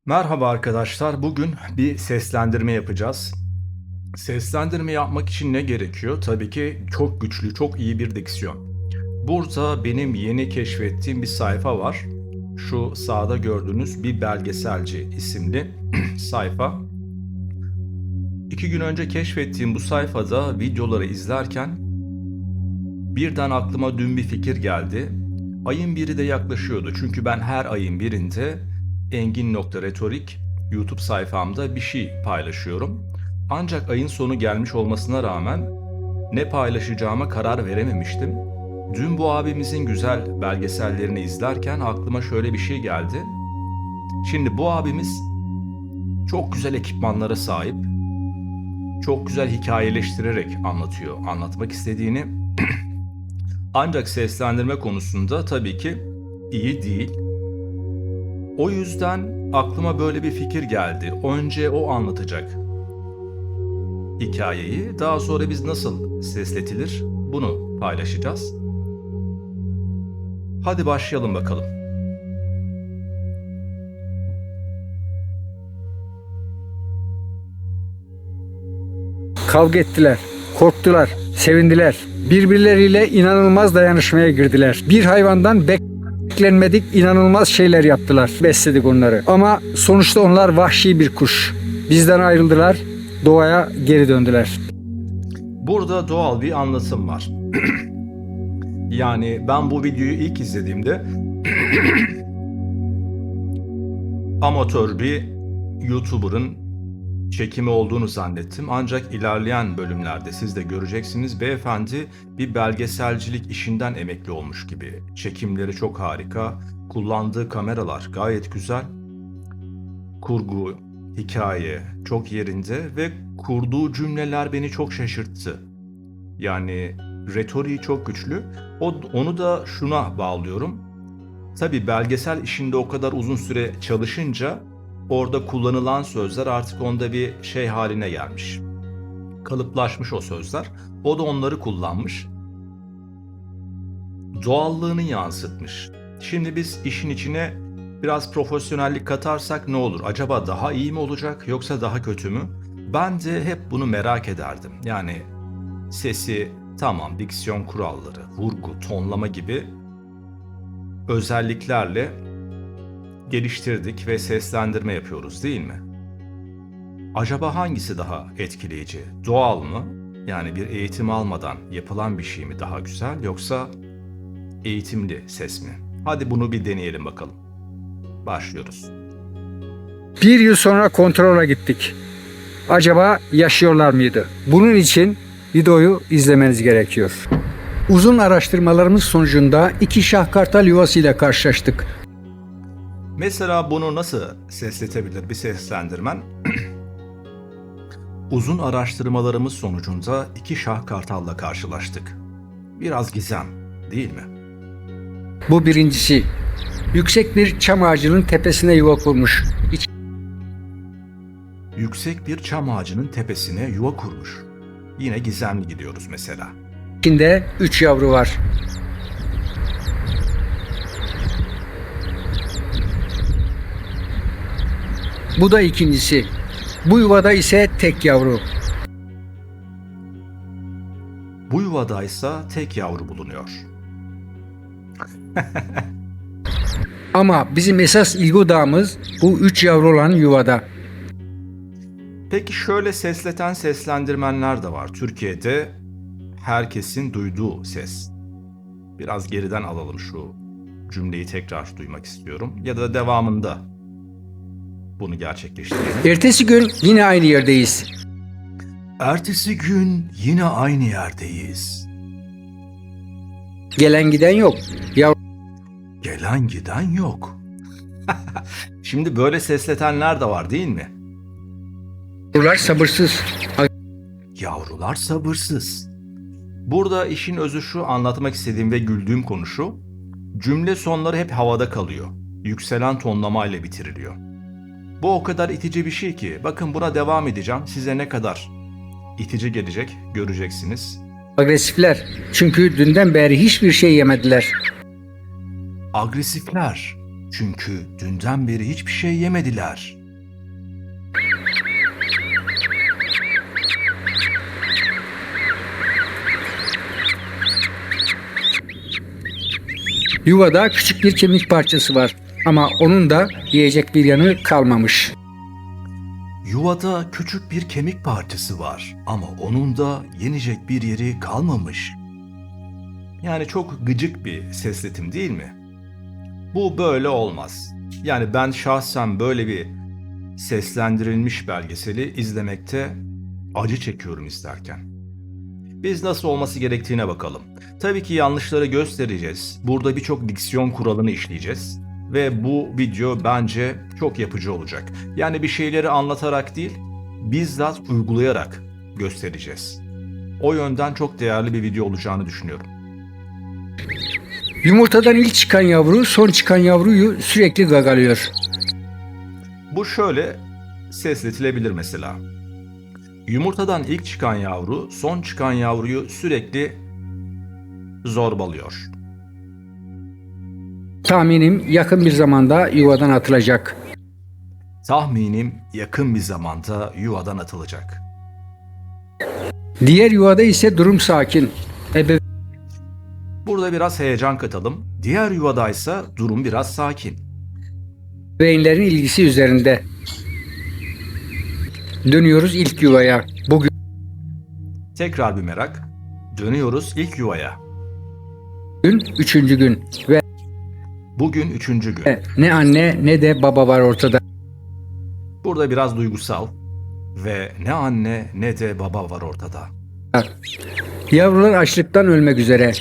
Merhaba arkadaşlar. Bugün bir seslendirme yapacağız. Seslendirme yapmak için ne gerekiyor? Tabii ki çok güçlü, çok iyi bir diksiyon. Burada benim yeni keşfettiğim bir sayfa var. Şu sağda gördüğünüz Bir Belgeselci isimli sayfa. 2 gün önce keşfettiğim bu sayfada videoları izlerken birden aklıma dün bir fikir geldi. Ayın biri de yaklaşıyordu. Çünkü ben her ayın birinde Engin.Retorik YouTube sayfamda bir şey paylaşıyorum. Ancak ayın sonu gelmiş olmasına rağmen ne paylaşacağıma karar verememiştim. Dün bu abimizin güzel belgesellerini izlerken aklıma şöyle bir şey geldi. Şimdi bu abimiz çok güzel ekipmanlara sahip, çok güzel hikayeleştirerek anlatıyor, anlatmak istediğini. Ancak seslendirme konusunda tabii ki iyi değil. O yüzden aklıma böyle bir fikir geldi. Önce o anlatacak hikayeyi, daha sonra biz nasıl sesletilir bunu paylaşacağız. Hadi başlayalım bakalım. Kavga ettiler, korktular, sevindiler. Birbirleriyle inanılmaz dayanışmaya girdiler. Bir hayvandan beklenmedik inanılmaz şeyler yaptılar. Besledik onları. Ama sonuçta onlar vahşi bir kuş. Bizden ayrıldılar, doğaya geri döndüler. Burada doğal bir anlatım var. Yani ben bu videoyu ilk izlediğimde amatör bir YouTuber'ın çekimi olduğunu zannettim. Ancak ilerleyen bölümlerde siz de göreceksiniz, beyefendi bir belgeselcilik işinden emekli olmuş gibi. Çekimleri çok harika, kullandığı kameralar gayet güzel, kurgu, hikaye çok yerinde ve kurduğu cümleler beni çok şaşırttı. Yani retoriği çok güçlü. Onu da şuna bağlıyorum. Tabii belgesel işinde o kadar uzun süre çalışınca orada kullanılan sözler artık onda bir şey haline gelmiş. Kalıplaşmış o sözler. O da onları kullanmış. Doğallığını yansıtmış. Şimdi biz işin içine biraz profesyonellik katarsak ne olur? Acaba daha iyi mi olacak yoksa daha kötü mü? Ben de hep bunu merak ederdim. Yani sesi tamam, diksiyon kuralları, vurgu, tonlama gibi özelliklerle geliştirdik ve seslendirme yapıyoruz değil mi? Acaba hangisi daha etkileyici? Doğal mı? Yani bir eğitim almadan yapılan bir şey mi daha güzel yoksa eğitimli ses mi? Hadi bunu bir deneyelim bakalım. Başlıyoruz. Bir yıl sonra kontrola gittik. Acaba yaşıyorlar mıydı? Bunun için videoyu izlemeniz gerekiyor. Uzun araştırmalarımız sonucunda iki şahkartal yuvasıyla karşılaştık. Mesela bunu nasıl sesletebilir bir seslendirmen? Uzun araştırmalarımız sonucunda iki şah kartalla karşılaştık. Biraz gizem, değil mi? Bu birincisi. Yüksek bir çam ağacının tepesine yuva kurmuş. Yüksek bir çam ağacının tepesine yuva kurmuş. Yine gizemli gidiyoruz mesela. İçinde 3 yavru var. Bu da ikincisi. Bu yuvada ise tek yavru. Bu yuvadaysa tek yavru bulunuyor. Ama bizim esas ilgi odağımız bu 3 yavru olan yuvada. Peki şöyle sesleten seslendirmenler de var. Türkiye'de herkesin duyduğu ses. Biraz geriden alalım şu cümleyi, tekrar duymak istiyorum. Ya da devamında bunu gerçekleştirelim. Ertesi gün yine aynı yerdeyiz. Ertesi gün yine aynı yerdeyiz. Gelen giden yok. Gelen giden yok. Şimdi böyle sesletenler de var değil mi? Yavrular sabırsız. Yavrular sabırsız. Burada işin özü şu, anlatmak istediğim ve güldüğüm konu şu. Cümle sonları hep havada kalıyor. Yükselen tonlamayla bitiriliyor. Bu o kadar itici bir şey ki, bakın buna devam edeceğim. Size ne kadar itici gelecek göreceksiniz. Agresifler. Çünkü dünden beri hiçbir şey yemediler. Agresifler. Çünkü dünden beri hiçbir şey yemediler. Yuvada küçük bir kemik parçası var ama onun da yiyecek bir yanı kalmamış. Yuvada küçük bir kemik parçası var ama onun da yenecek bir yeri kalmamış. Yani çok gıcık bir sesletim değil mi? Bu böyle olmaz. Yani ben şahsen böyle bir seslendirilmiş belgeseli izlemekte acı çekiyorum izlerken. Biz nasıl olması gerektiğine bakalım. Tabii ki yanlışları göstereceğiz. Burada birçok diksiyon kuralını işleyeceğiz. Ve bu video bence çok yapıcı olacak. Yani bir şeyleri anlatarak değil, bizzat uygulayarak göstereceğiz. O yönden çok değerli bir video olacağını düşünüyorum. Yumurtadan ilk çıkan yavru son çıkan yavruyu sürekli gagalıyor. Bu şöyle sesletilebilir mesela. Yumurtadan ilk çıkan yavru son çıkan yavruyu sürekli zorbalıyor. Tahminim yakın bir zamanda yuvadan atılacak. Tahminim yakın bir zamanda yuvadan atılacak. Diğer yuvada ise durum sakin. Burada biraz heyecan katalım. Diğer yuvadaysa durum biraz sakin. Ebeveynlerin ilgisi üzerinde. Dönüyoruz ilk yuvaya. Bugün Tekrar bir merak. Dönüyoruz ilk yuvaya. üçüncü gün ve Bugün 3. gün. ne anne ne de baba var ortada. Burada biraz duygusal ve ne anne ne de baba var ortada. Yavrular açlıktan ölmek üzere.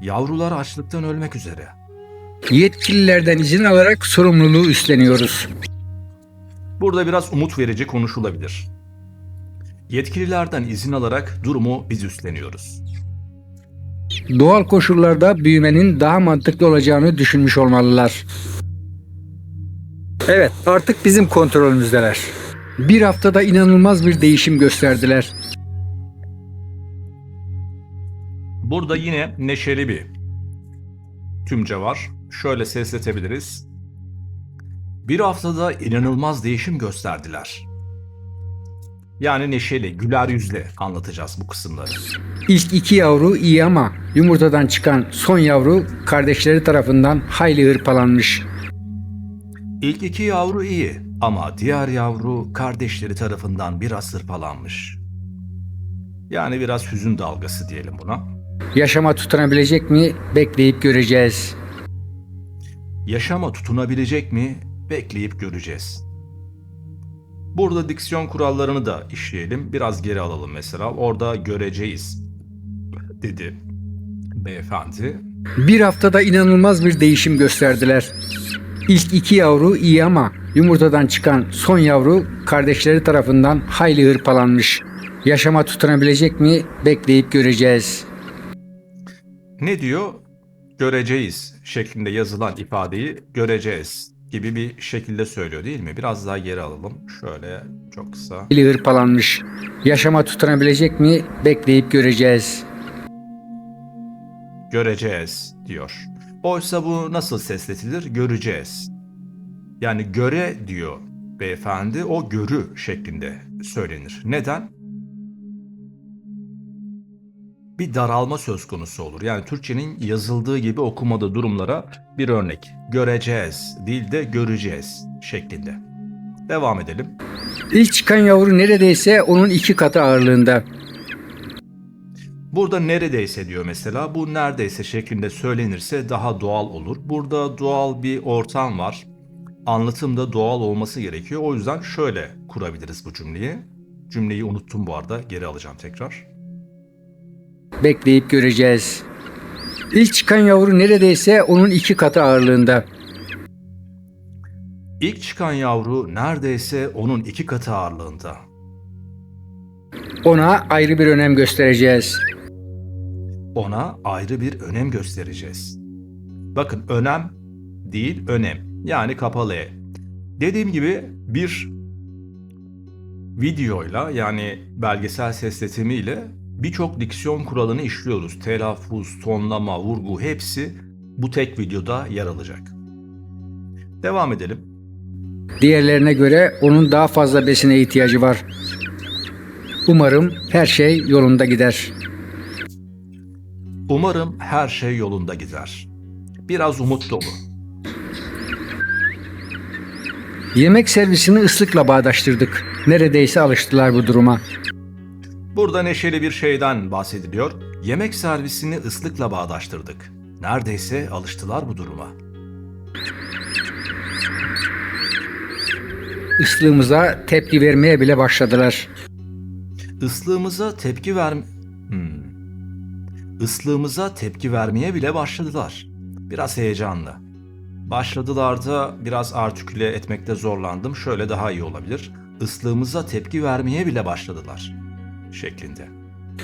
Yavrular açlıktan ölmek üzere. Yetkililerden izin alarak sorumluluğu üstleniyoruz. Burada biraz umut verici konuşulabilir. Yetkililerden izin alarak durumu biz üstleniyoruz. Doğal koşullarda büyümenin daha mantıklı olacağını düşünmüş olmalılar. Evet, artık bizim kontrolümüzdeler. Bir haftada inanılmaz bir değişim gösterdiler. Burada yine neşeli bir tümce var. Şöyle sesletebiliriz. Bir haftada inanılmaz değişim gösterdiler. Yani neşeli, güler yüzle anlatacağız bu kısımları. İlk iki yavru iyi ama yumurtadan çıkan son yavru kardeşleri tarafından hayli hırpalanmış. İlk iki yavru iyi ama diğer yavru kardeşleri tarafından biraz hırpalanmış. Yani biraz hüzün dalgası diyelim buna. Yaşama tutunabilecek mi? Bekleyip göreceğiz. Yaşama tutunabilecek mi? Bekleyip göreceğiz. Burada diksiyon kurallarını da işleyelim. Biraz geri alalım mesela. Orada göreceğiz dedi beyefendi. Bir haftada inanılmaz bir değişim gösterdiler. İlk iki yavru iyi ama yumurtadan çıkan son yavru kardeşleri tarafından hayli hırpalanmış. Yaşama tutunabilecek mi? Bekleyip göreceğiz. Ne diyor? Göreceğiz şeklinde yazılan ifadeyi göreceğiz gibi bir şekilde söylüyor değil mi? Biraz daha geri alalım. Şöyle çok kısa. Hayli hırpalanmış. Yaşama tutunabilecek mi? Bekleyip göreceğiz. Göreceğiz diyor. Oysa bu nasıl sesletilir? Göreceğiz. Yani göre diyor beyefendi, o görü şeklinde söylenir. Neden? Bir daralma söz konusu olur. Yani Türkçenin yazıldığı gibi okumada durumlara bir örnek. Göreceğiz değil de göreceğiz şeklinde. Devam edelim. İlk çıkan yavru neredeyse onun iki katı ağırlığında. Burada neredeyse diyor mesela. Bu neredeyse şeklinde söylenirse daha doğal olur. Burada doğal bir ortam var. Anlatımda doğal olması gerekiyor. O yüzden şöyle kurabiliriz bu cümleyi. Cümleyi unuttum bu arada. Geri alacağım tekrar. Bekleyip göreceğiz. İlk çıkan yavru neredeyse onun iki katı ağırlığında. İlk çıkan yavru neredeyse onun 2 katı ağırlığında. Ona ayrı bir önem göstereceğiz. Ona ayrı bir önem göstereceğiz. Bakın önem değil önem. Yani kapalı E. Dediğim gibi bir videoyla yani belgesel sesletimiyle birçok diksiyon kuralını işliyoruz. Telaffuz, tonlama, vurgu hepsi bu tek videoda yer alacak. Devam edelim. Diğerlerine göre onun daha fazla besine ihtiyacı var. Umarım her şey yolunda gider. Umarım her şey yolunda gider. Biraz umut dolu. Yemek servisini ıslıkla bağdaştırdık. Neredeyse alıştılar bu duruma. Burada neşeli bir şeyden bahsediliyor. Yemek servisini ıslıkla bağdaştırdık. Neredeyse alıştılar bu duruma. Islığımıza tepki vermeye bile başladılar. Islığımıza tepki ver... Islığımıza tepki vermeye bile başladılar. Biraz heyecanlı. Başladılar da biraz artiküle etmekte zorlandım. Şöyle daha iyi olabilir. Islığımıza tepki vermeye bile başladılar. Şeklinde.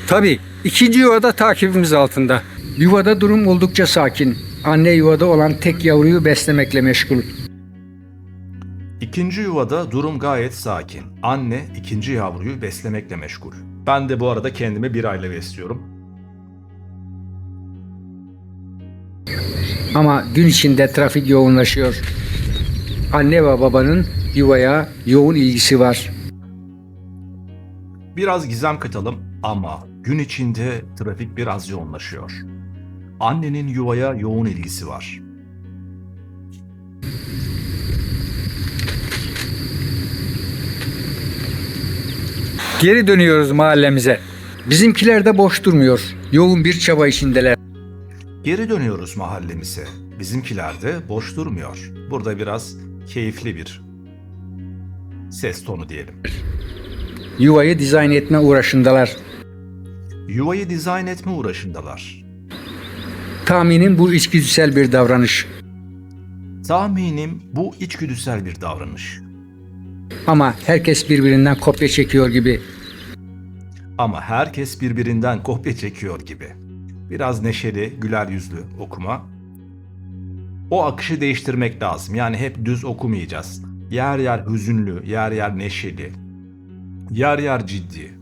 Tabii ikinci yuvada takibimiz altında. Yuvada durum oldukça sakin. Anne yuvada olan tek yavruyu beslemekle meşgul. İkinci yuvada durum gayet sakin. Anne ikinci yavruyu beslemekle meşgul. Ben de bu arada kendimi bir ayla besliyorum. Ama gün içinde trafik yoğunlaşıyor. Anne ve babanın yuvaya yoğun ilgisi var. Biraz gizem katalım ama gün içinde trafik biraz yoğunlaşıyor. Annenin yuvaya yoğun ilgisi var. Geri dönüyoruz mahallemize. Bizimkiler de boş durmuyor. Yoğun bir çaba içindeler. Geri dönüyoruz mahallemize. Bizimkiler de boş durmuyor. Burada biraz keyifli bir ses tonu diyelim. Yuvayı dizayn etme uğraşındalar. Yuvayı dizayn etme uğraşındalar. Tahminim bu içgüdüsel bir davranış. Tahminim bu içgüdüsel bir davranış. Ama herkes birbirinden kopya çekiyor gibi. Ama herkes birbirinden kopya çekiyor gibi. Biraz neşeli, güler yüzlü okuma. O akışı değiştirmek lazım. Yani hep düz okumayacağız. Yer yer hüzünlü, yer yer neşeli, yer yer ciddi.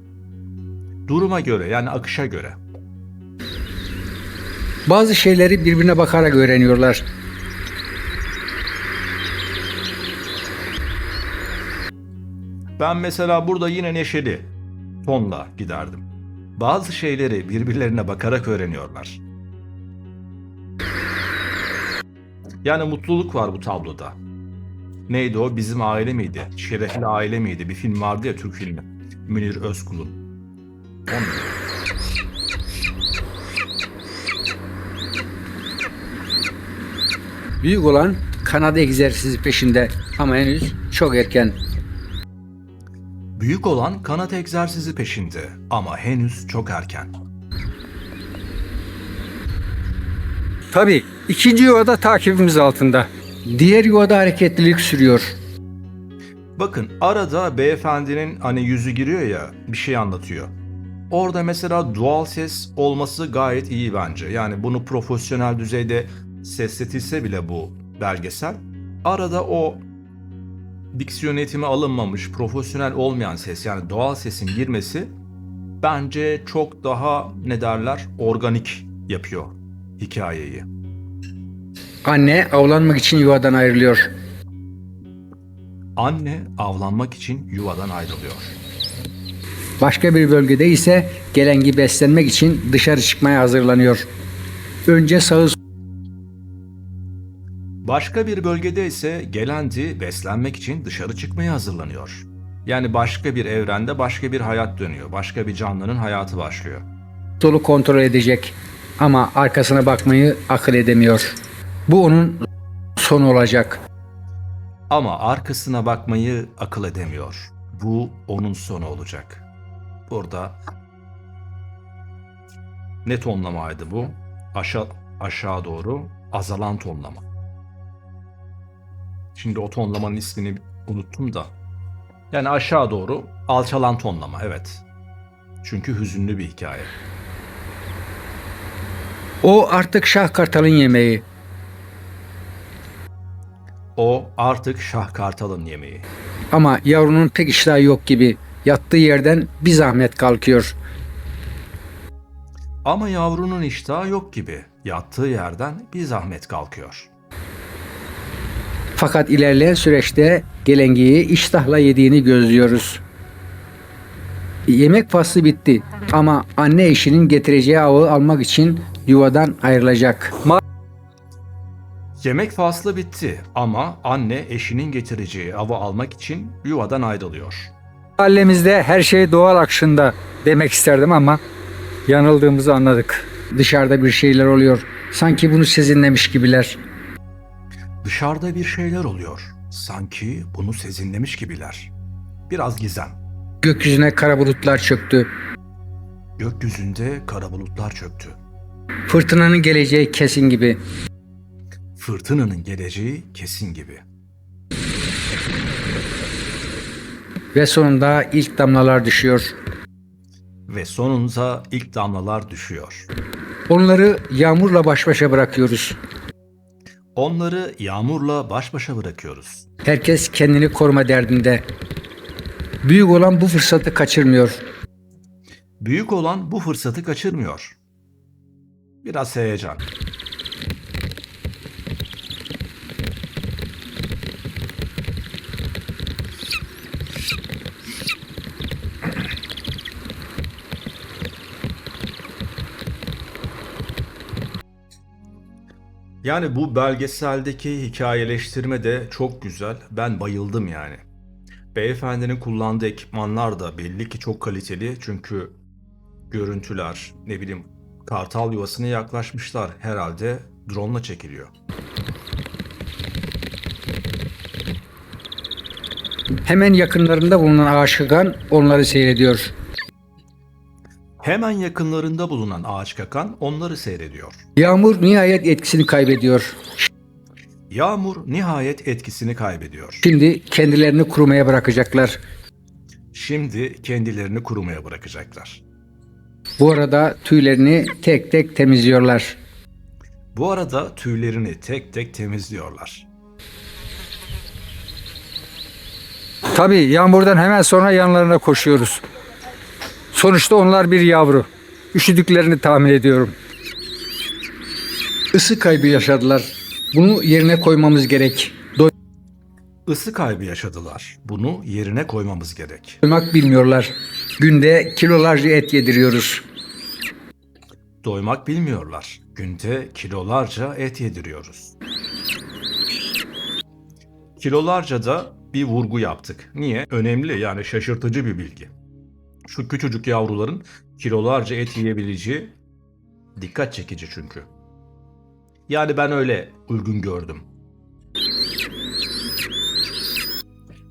Duruma göre, yani akışa göre. Bazı şeyleri birbirine bakarak öğreniyorlar. Ben mesela burada yine neşeli tonla giderdim. Bazı şeyleri birbirlerine bakarak öğreniyorlar. Yani mutluluk var bu tabloda. Neydi o? Bizim Aile miydi? Şerefli Aile miydi? Bir film vardı ya, Türk filmi. Münir Özkul'un. O mu? Büyük olan kanat egzersizi peşinde ama henüz çok erken. Büyük olan kanat egzersizi peşinde ama henüz çok erken. Tabii ikinci yuvada takibimiz altında. Diğer yuvada hareketlilik sürüyor. Bakın arada beyefendinin hani yüzü giriyor ya, bir şey anlatıyor. Orada mesela doğal ses olması gayet iyi bence. Yani bunu profesyonel düzeyde sesletilse bile bu belgesel, arada o diksiyon eğitimi alınmamış, profesyonel olmayan ses, yani doğal sesin girmesi bence çok daha organik yapıyor hikayeyi. Anne avlanmak için yuvadan ayrılıyor. Anne avlanmak için yuvadan ayrılıyor. Başka bir bölgede ise gelengi beslenmek için dışarı çıkmaya hazırlanıyor. Önce sağı Başka bir bölgede ise gelendi beslenmek için dışarı çıkmaya hazırlanıyor. Yani başka bir evrende başka bir hayat dönüyor. Başka bir canlının hayatı başlıyor. solu kontrol edecek. Ama arkasına bakmayı akıl edemiyor. Bu onun sonu olacak. Ama arkasına bakmayı akıl edemiyor. Bu onun sonu olacak. Burada ne tonlamaydı bu? Aşağı doğru azalan tonlama. Şimdi o tonlamanın ismini unuttum da. Yani aşağı doğru alçalan tonlama, evet. Çünkü hüzünlü bir hikaye. O artık Şah Kartal'ın yemeği. O artık Şah Kartal'ın yemeği. Ama yavrunun pek iştahı yok gibi. Yattığı yerden bir zahmet kalkıyor. Ama yavrunun iştahı yok gibi. Yattığı yerden bir zahmet kalkıyor. Fakat ilerleyen süreçte gelengeyi iştahla yediğini gözlüyoruz. Yemek faslı bitti ama anne eşinin getireceği avı almak için yuvadan ayrılacak. Yemek faslı bitti ama anne eşinin getireceği avı almak için yuvadan ayrılıyor. Mahallemizde her şey doğal akışında demek isterdim ama yanıldığımızı anladık. Dışarıda bir şeyler oluyor. Sanki bunu sezinlemiş gibiler. Dışarıda bir şeyler oluyor. Sanki bunu sezinlemiş gibiler. Biraz gizem. Gökyüzüne kara bulutlar çöktü. Gökyüzünde kara bulutlar çöktü. Fırtınanın geleceği kesin gibi. Fırtınanın geleceği kesin gibi. Ve sonunda ilk damlalar düşüyor. Ve sonunda ilk damlalar düşüyor. Onları yağmurla baş başa bırakıyoruz. Onları yağmurla baş başa bırakıyoruz. Herkes kendini koruma derdinde. Büyük olan bu fırsatı kaçırmıyor. Büyük olan bu fırsatı kaçırmıyor. Biraz heyecan. Yani bu belgeseldeki hikayeleştirme de çok güzel. Ben bayıldım yani. Beyefendinin kullandığı ekipmanlar da belli ki çok kaliteli. Çünkü görüntüler, ne bileyim, kartal yuvasına yaklaşmışlar. Herhalde drone'la çekiliyor. Hemen yakınlarında bulunan ağaç kakan onları seyrediyor. Hemen yakınlarında bulunan ağaç kakan onları seyrediyor. Yağmur nihayet etkisini kaybediyor. Yağmur nihayet etkisini kaybediyor. Şimdi kendilerini kurumaya bırakacaklar. Şimdi kendilerini kurumaya bırakacaklar. Bu arada tüylerini tek tek temizliyorlar. Bu arada tüylerini tek tek temizliyorlar. Tabii yağmurdan hemen sonra yanlarına koşuyoruz. Sonuçta onlar bir yavru. Üşüdüklerini tahmin ediyorum. Isı kaybı yaşadılar. Bunu yerine koymamız gerek. Isı kaybı yaşadılar. Bunu yerine koymamız gerek. Doymak bilmiyorlar. Günde kilolarca et yediriyoruz. Doymak bilmiyorlar. Günde kilolarca et yediriyoruz. Kilolarca da bir vurgu yaptık. Niye? Önemli, yani şaşırtıcı bir bilgi. Şu küçücük yavruların kilolarca et yiyebileceği dikkat çekici çünkü. Yani ben öyle uygun gördüm.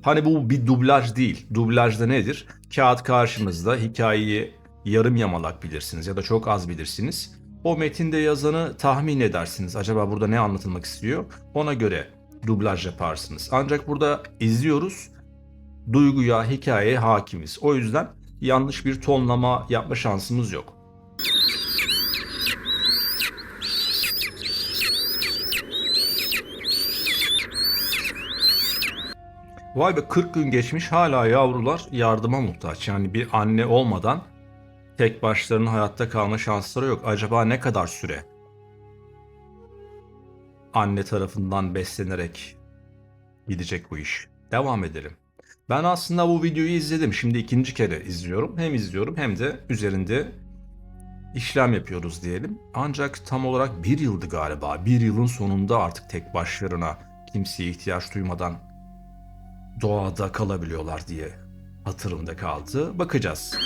Hani bu bir dublaj değil. Dublajda nedir? Kağıt karşınızda, hikayeyi yarım yamalak bilirsiniz ya da çok az bilirsiniz. O metinde yazanı tahmin edersiniz. Acaba burada ne anlatılmak istiyor? Ona göre dublaj yaparsınız. Ancak burada izliyoruz, duyguya, hikayeye hakimiz. O yüzden yanlış bir tonlama yapma şansımız yok. Vay be, 40 gün geçmiş, hala yavrular yardıma muhtaç. Yani bir anne olmadan tek başlarına hayatta kalma şansları yok. Acaba ne kadar süre anne tarafından beslenerek gidecek bu iş? Devam edelim. Ben aslında bu videoyu izledim. Şimdi ikinci kere izliyorum. Hem izliyorum hem de üzerinde işlem yapıyoruz diyelim. Ancak tam olarak bir yıldı galiba. Bir yılın sonunda artık tek başlarına, kimseye ihtiyaç duymadan doğada kalabiliyorlar diye hatırımda kaldı. Bakacağız.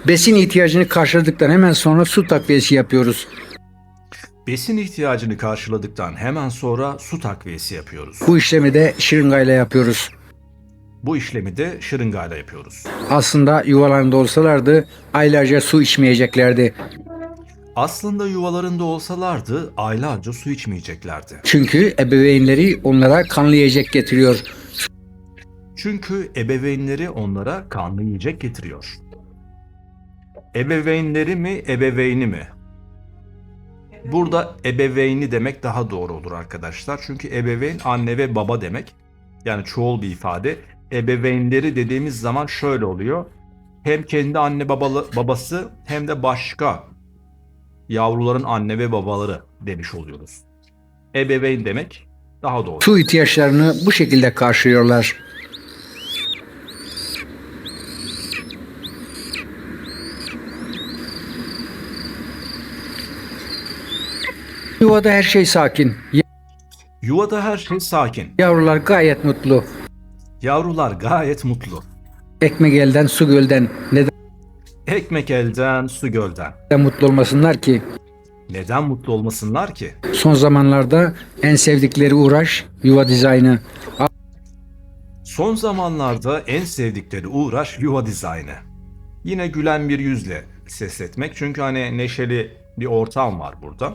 Besin ihtiyacını karşıladıktan hemen sonra su takviyesi yapıyoruz. Besin ihtiyacını karşıladıktan hemen sonra su takviyesi yapıyoruz. Bu işlemi de şırıngayla yapıyoruz. Bu işlemi de şırıngayla yapıyoruz. Aslında yuvalarında olsalardı aylarca su içmeyeceklerdi. Aslında yuvalarında olsalardı aylarca su içmeyeceklerdi. Çünkü ebeveynleri onlara kanlı yiyecek getiriyor. Çünkü ebeveynleri onlara kanlı yiyecek getiriyor. Ebeveynleri mi, ebeveyni mi? Burada ebeveyni demek daha doğru olur arkadaşlar. Çünkü ebeveyn anne ve baba demek. Yani çoğul bir ifade. Ebeveynleri dediğimiz zaman şöyle oluyor. Hem kendi anne babası hem de başka yavruların anne ve babaları demiş oluyoruz. Ebeveyn demek daha doğru. Su ihtiyaçlarını bu şekilde karşılıyorlar. Yuvada her şey sakin. Yuvada her şey sakin. Yavrular gayet mutlu. Yavrular gayet mutlu. Ekmek elden, su gölden. Neden Ekmek elden, su gölden. mutlu olmasınlar ki? Neden mutlu olmasınlar ki? Son zamanlarda en sevdikleri uğraş yuva dizaynı. Son zamanlarda en sevdikleri uğraş yuva dizaynı. Yine gülen bir yüzle ses etmek, çünkü hani neşeli bir ortam var burada.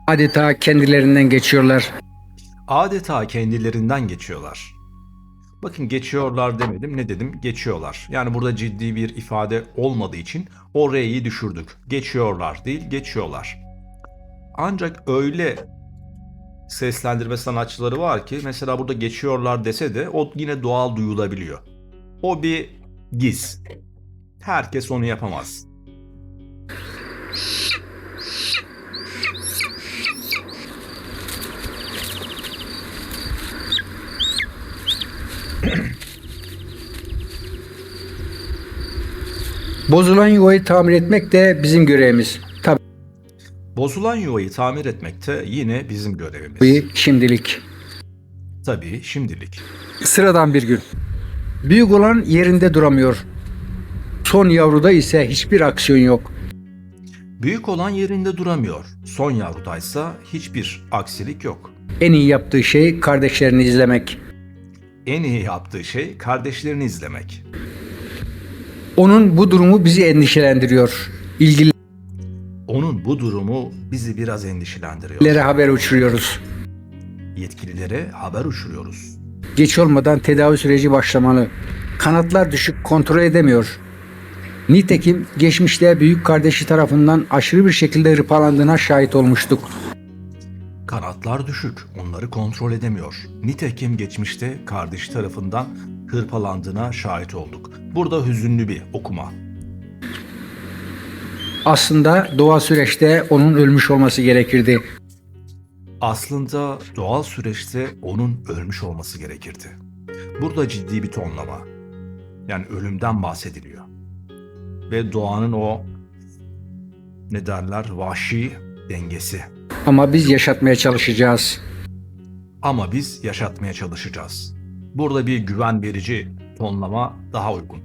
Adeta kendilerinden geçiyorlar. Adeta kendilerinden geçiyorlar. Bakın, geçiyorlar demedim, ne dedim? Geçiyorlar. Yani burada ciddi bir ifade olmadığı için o R'yi düşürdük. Geçiyorlar değil, geçiyorlar. Ancak öyle seslendirme sanatçıları var ki mesela burada geçiyorlar dese de o yine doğal duyulabiliyor. O bir giz. Herkes onu yapamaz. Bozulan yuvayı tamir etmek de bizim görevimiz. Bozulan yuvayı tamir etmek de yine bizim görevimiz. Tabii şimdilik. Tabii şimdilik. Sıradan bir gün. Büyük olan yerinde duramıyor. Son yavruda ise hiçbir aksiyon yok. Büyük olan yerinde duramıyor. Son yavrudaysa hiçbir aksilik yok. En iyi yaptığı şey kardeşlerini izlemek. En iyi yaptığı şey kardeşlerini izlemek. Onun bu durumu bizi endişelendiriyor. İlgililere Onun bu durumu bizi biraz endişelendiriyor. haber uçuruyoruz. Yetkililere haber uçuruyoruz. Geç olmadan tedavi süreci başlamalı. Kanatlar düşük, kontrol edemiyor. Nitekim geçmişte büyük kardeşi tarafından aşırı bir şekilde hırpalandığına şahit olmuştuk. Kanatlar düşük, onları kontrol edemiyor. Nitekim geçmişte kardeşi tarafından hırpalandığına şahit olduk. Burada hüzünlü bir okuma. Aslında doğal süreçte onun ölmüş olması gerekirdi. Aslında doğal süreçte onun ölmüş olması gerekirdi. Burada ciddi bir tonlama. Yani ölümden bahsediliyor. Ve doğanın o, ne derler, vahşi dengesi. Ama biz yaşatmaya çalışacağız. Ama biz yaşatmaya çalışacağız. Burada bir güven verici tonlama daha uygun.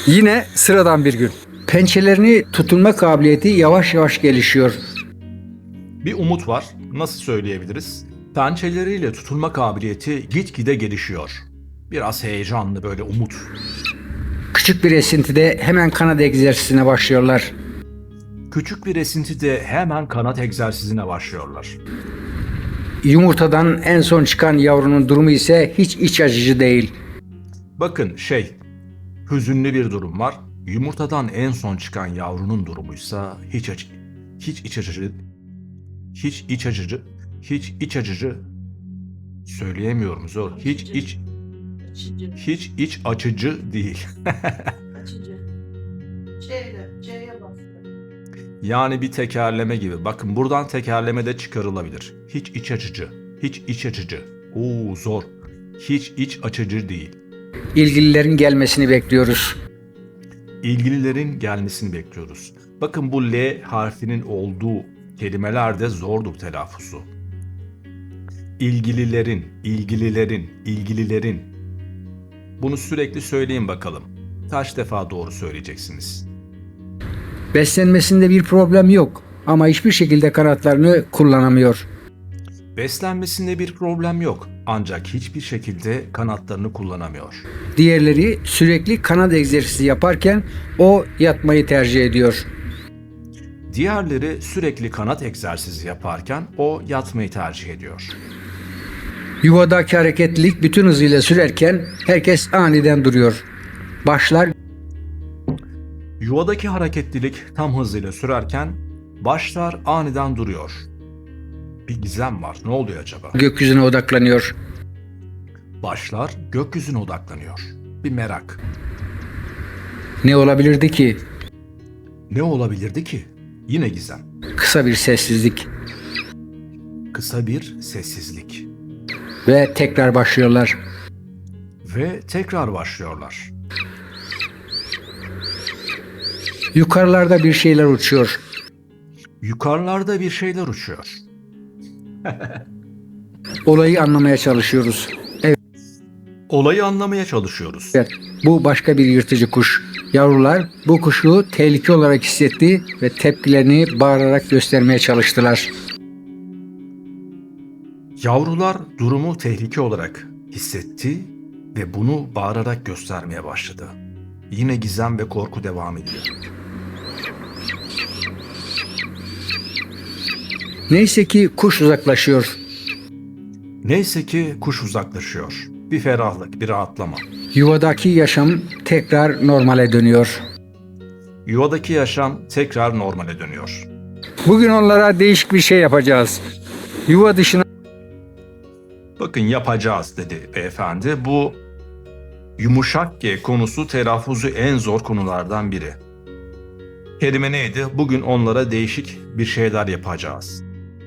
Yine sıradan bir gün. Pençelerini tutunma kabiliyeti yavaş yavaş gelişiyor. Bir umut var. Nasıl söyleyebiliriz? Pençeleriyle tutunma kabiliyeti gitgide gelişiyor. Biraz heyecanlı, böyle umut. Küçük bir esintide hemen kanat egzersizine başlıyorlar. Küçük bir esintide hemen kanat egzersizine başlıyorlar. Yumurtadan en son çıkan yavrunun durumu ise hiç iç açıcı değil. Bakın hüzünlü bir durum var. Yumurtadan en son çıkan yavrunun durumuysa hiç iç açıcı söyleyemiyorum, zor. Hiç iç açıcı değil. Açıcı. C'ye bastı. Yani bir tekerleme gibi. Bakın, buradan tekerleme de çıkarılabilir. Hiç iç açıcı. Oo, zor. Hiç iç açıcı değil. İlgililerin gelmesini bekliyoruz. İlgililerin gelmesini bekliyoruz. Bakın, bu L harfinin olduğu kelimeler de zordur telaffuzu. İlgililerin. Bunu sürekli söyleyin bakalım. Kaç defa doğru söyleyeceksiniz? Beslenmesinde bir problem yok ama hiçbir şekilde kanatlarını kullanamıyor. Beslenmesinde bir problem yok, ancak hiçbir şekilde kanatlarını kullanamıyor. Diğerleri sürekli kanat egzersizi yaparken o yatmayı tercih ediyor. Diğerleri sürekli kanat egzersizi yaparken o yatmayı tercih ediyor. Yuvadaki hareketlilik bütün hızıyla sürerken herkes aniden duruyor. Başlar Yuvadaki hareketlilik tam hızıyla sürerken başlar aniden duruyor. Bir gizem var. Ne oluyor acaba? gökyüzüne odaklanıyor. Başlar gökyüzüne odaklanıyor. Bir merak. Ne olabilirdi ki? Ne olabilirdi ki? Yine gizem. Kısa bir sessizlik Kısa bir sessizlik. ve tekrar başlıyorlar. Ve tekrar başlıyorlar. Yukarılarda bir şeyler uçuyor. Yukarılarda bir şeyler uçuyor. Olayı anlamaya çalışıyoruz. Olayı anlamaya çalışıyoruz. Evet, bu başka bir yırtıcı kuş. Yavrular bu kuşu tehlike olarak hissetti ve tepkilerini bağırarak göstermeye çalıştılar. Yavrular durumu tehlike olarak hissetti ve bunu bağırarak göstermeye başladı. Yine gizem ve korku devam ediyor. Neyse ki kuş uzaklaşıyor. Neyse ki kuş uzaklaşıyor. Bir ferahlık, bir rahatlama. Yuvadaki yaşam tekrar normale dönüyor. Yuvadaki yaşam tekrar normale dönüyor. Bugün onlara değişik bir şey yapacağız. Yuva dışına Bakın yapacağız dedi beyefendi. Bu yumuşak G konusu telaffuzu en zor konulardan biri. Kelime neydi? Bugün onlara değişik bir şeyler yapacağız.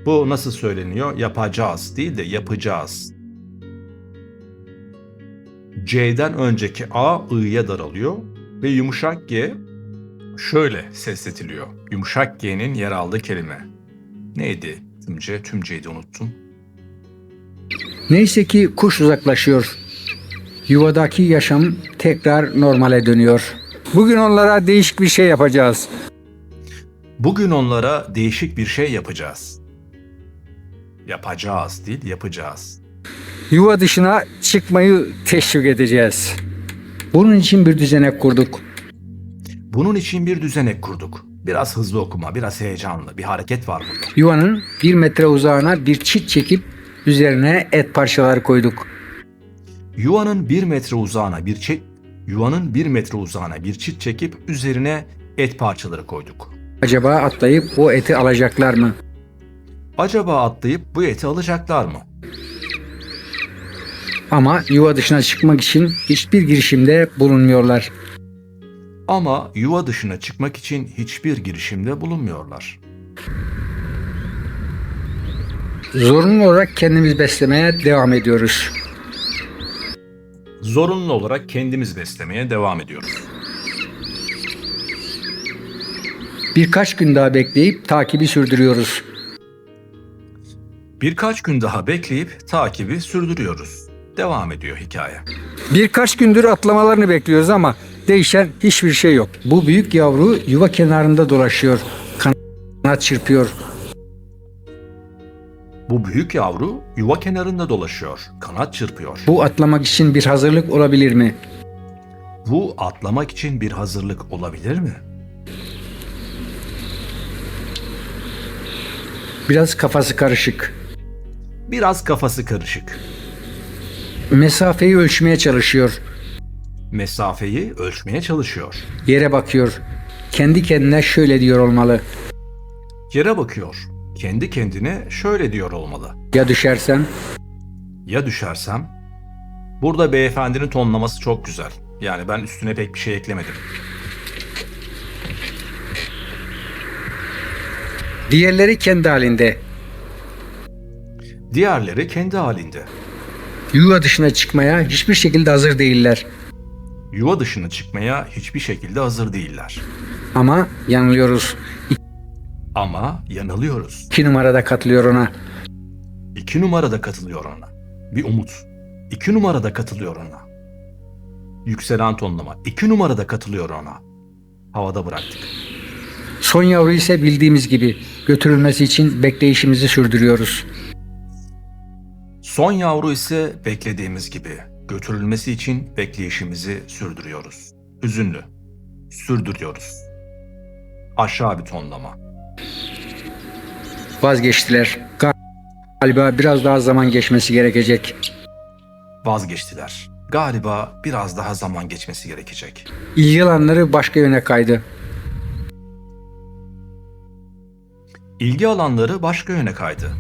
Bu nasıl söyleniyor? Yapacağız değil de yapacağız. C'den önceki A, I'ya daralıyor ve yumuşak G şöyle sesletiliyor. Yumuşak G'nin yer aldığı kelime. Neydi? Tümce'ydi unuttum. neyse ki kuş uzaklaşıyor. Yuvadaki yaşam tekrar normale dönüyor. Bugün onlara değişik bir şey yapacağız. Bugün onlara değişik bir şey yapacağız. Yapacağız değil, yapacağız. Yuva dışına çıkmayı teşvik edeceğiz. Bunun için bir düzenek kurduk. Bunun için bir düzenek kurduk. Biraz hızlı okuma, biraz heyecanlı, bir hareket var burada. Yuvanın 1 metre uzağına bir çit çekip üzerine et parçaları koyduk. Yuvanın 1 metre uzağına bir çit çekip üzerine et parçaları koyduk. Acaba atlayıp o eti alacaklar mı? Acaba atlayıp bu eti alacaklar mı? Ama yuva dışına çıkmak için hiçbir girişimde bulunmuyorlar. Ama yuva dışına çıkmak için hiçbir girişimde bulunmuyorlar. Zorunlu olarak kendimiz beslemeye devam ediyoruz. Zorunlu olarak kendimiz beslemeye devam ediyoruz. Birkaç gün daha bekleyip takibi sürdürüyoruz. Birkaç gün daha bekleyip takibi sürdürüyoruz. Devam ediyor hikaye. Birkaç gündür atlamalarını bekliyoruz ama değişen hiçbir şey yok. Bu büyük yavru yuva kenarında dolaşıyor. Kanat çırpıyor. Bu büyük yavru yuva kenarında dolaşıyor, kanat çırpıyor. Bu atlamak için bir hazırlık olabilir mi? Bu atlamak için bir hazırlık olabilir mi? Biraz kafası karışık. Biraz kafası karışık. Mesafeyi ölçmeye çalışıyor. Mesafeyi ölçmeye çalışıyor. Yere bakıyor. Kendi kendine şöyle diyor olmalı. Yere bakıyor. Kendi kendine şöyle diyor olmalı. Ya düşersem? Ya düşersem? Burada beyefendinin tonlaması çok güzel. Yani ben üstüne pek bir şey eklemedim. Diğerleri kendi halinde. Diğerleri kendi halinde. Yuva dışına çıkmaya hiçbir şekilde hazır değiller. Yuva dışına çıkmaya hiçbir şekilde hazır değiller. Ama yanılıyoruz. Ama yanılıyoruz. 2 numarada katılıyor ona. 2 numarada katılıyor ona. Bir umut. 2 numarada katılıyor ona. Yükselen tonlama. 2 numarada katılıyor ona. Havada bıraktık. Son yavru ise bildiğimiz gibi götürülmesi için bekleyişimizi sürdürüyoruz. Son yavru ise beklediğimiz gibi götürülmesi için bekleyişimizi sürdürüyoruz. Hüzünlü. Sürdürüyoruz. Aşağı bir tonlama. Vazgeçtiler. Galiba biraz daha zaman geçmesi gerekecek. Vazgeçtiler. Galiba biraz daha zaman geçmesi gerekecek. İlgi alanları başka yöne kaydı. İlgi alanları başka yöne kaydı.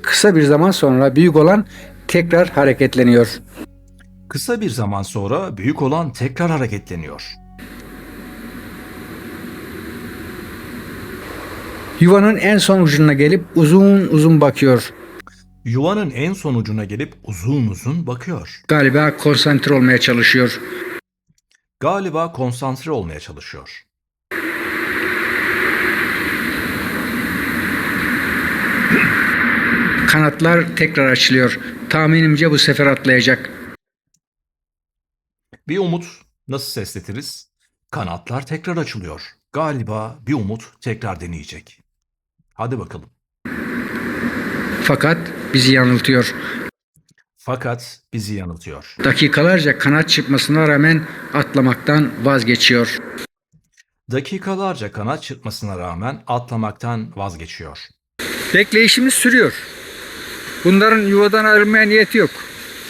Kısa bir zaman sonra büyük olan tekrar hareketleniyor. Kısa bir zaman sonra büyük olan tekrar hareketleniyor. Yuvanın en son ucuna gelip uzun uzun bakıyor. Yuvanın en son ucuna gelip uzun uzun bakıyor. Galiba konsantre olmaya çalışıyor. Galiba konsantre olmaya çalışıyor. Kanatlar tekrar açılıyor. Tahminimce bu sefer atlayacak. Bir umut nasıl sesletiriz? Kanatlar tekrar açılıyor. Galiba bir umut tekrar deneyecek. Hadi bakalım. Fakat bizi yanıltıyor. Fakat bizi yanıltıyor. Dakikalarca kanat çırpmasına rağmen atlamaktan vazgeçiyor. Dakikalarca kanat çırpmasına rağmen atlamaktan vazgeçiyor. Bekleyişimiz sürüyor. Bunların yuvadan ayrılmaya niyeti yok.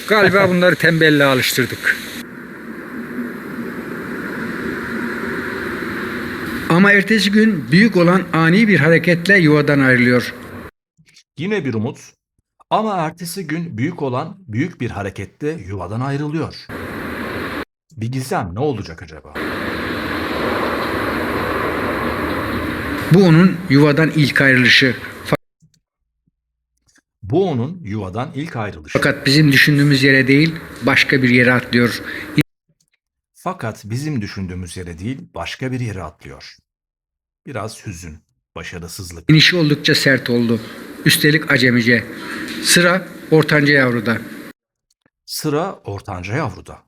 Galiba bunları tembelliğe alıştırdık. Ama ertesi gün büyük olan ani bir hareketle yuvadan ayrılıyor. Yine bir umut ama ertesi gün büyük olan büyük bir hareketle yuvadan ayrılıyor. Bir gizem ne olacak acaba? Bu onun yuvadan ilk ayrılışı. Bu onun yuvadan ilk ayrılışı. Fakat bizim düşündüğümüz yere değil, başka bir yere atlıyor. Fakat bizim düşündüğümüz yere değil başka bir yere atlıyor. Biraz hüzün, başarısızlık. İnişi oldukça sert oldu. Üstelik acemice. Sıra ortanca yavruda. Sıra ortanca yavruda.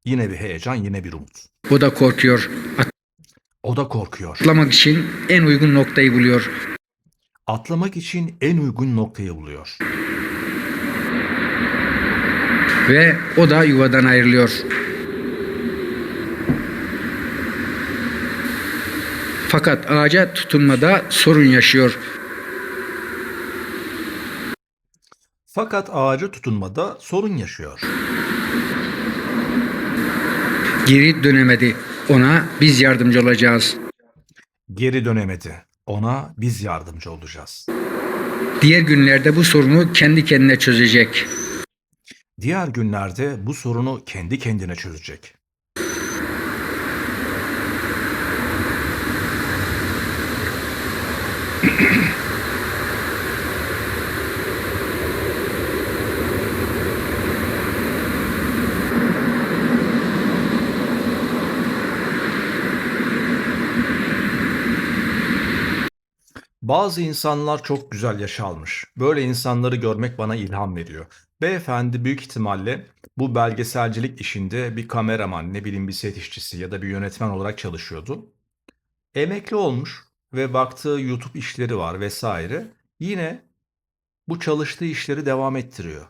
Yine bir heyecan, yine bir umut. O da korkuyor. O da korkuyor. Atlamak için en uygun noktayı buluyor. Atlamak için en uygun noktayı buluyor. Ve o da yuvadan ayrılıyor. Fakat ağaca tutunmada sorun yaşıyor. Fakat ağaca tutunmada sorun yaşıyor. Geri dönemedi. Ona biz yardımcı olacağız. Geri dönemedi. Ona biz yardımcı olacağız. Diğer günlerde bu sorunu kendi kendine çözecek. Diğer günlerde bu sorunu kendi kendine çözecek. Bazı insanlar çok güzel yaşa almış. Böyle insanları görmek bana ilham veriyor. Beyefendi büyük ihtimalle bu belgeselcilik işinde bir kameraman, ne bileyim bir set işçisi ya da bir yönetmen olarak çalışıyordu. Emekli olmuş ve baktığı YouTube işleri var vesaire. Yine bu çalıştığı işleri devam ettiriyor.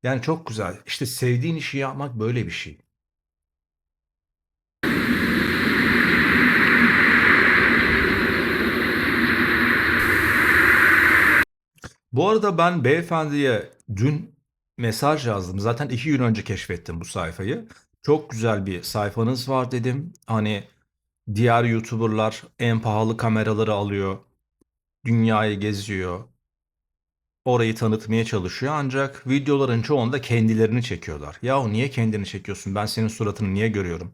Yani çok güzel. İşte sevdiğin işi yapmak böyle bir şey. Bu arada ben beyefendiye dün mesaj yazdım. Zaten 2 gün önce keşfettim bu sayfayı. Çok güzel bir sayfanız var dedim. Hani diğer YouTuber'lar en pahalı kameraları alıyor. Dünyayı geziyor. Orayı tanıtmaya çalışıyor. Ancak videoların çoğunda kendilerini çekiyorlar. Yahu niye kendini çekiyorsun? Ben senin suratını niye görüyorum?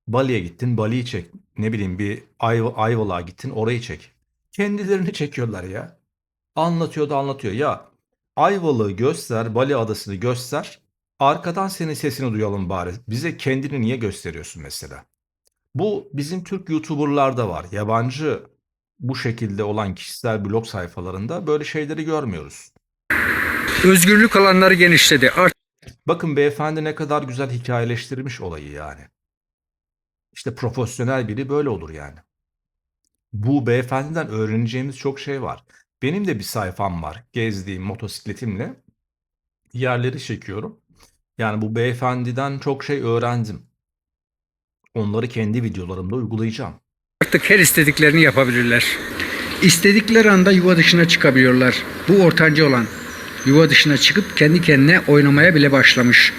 Bali'ye gittin, Bali'yi çek. Ne bileyim bir Ayvalık'a gittin, orayı çek. Kendilerini çekiyorlar ya. Anlatıyor da anlatıyor. Ya Ayvalık'ı göster, Bali adasını göster. Arkadan senin sesini duyalım bari. Bize kendini niye gösteriyorsun mesela? Bu bizim Türk YouTuber'larda var. Yabancı bu şekilde olan kişisel blog sayfalarında böyle şeyleri görmüyoruz. Özgürlük alanları genişledi. Bakın beyefendi ne kadar güzel hikayeleştirmiş olayı yani. İşte profesyonel biri böyle olur yani. Bu beyefendiden öğreneceğimiz çok şey var. Benim de bir sayfam var. Gezdiğim motosikletimle yerleri çekiyorum. Yani bu beyefendiden çok şey öğrendim. Onları kendi videolarımda uygulayacağım. Artık her istediklerini yapabilirler. İstedikleri anda yuva dışına çıkabiliyorlar. Bu ortanca olan. Yuva dışına çıkıp kendi kendine oynamaya bile başlamış.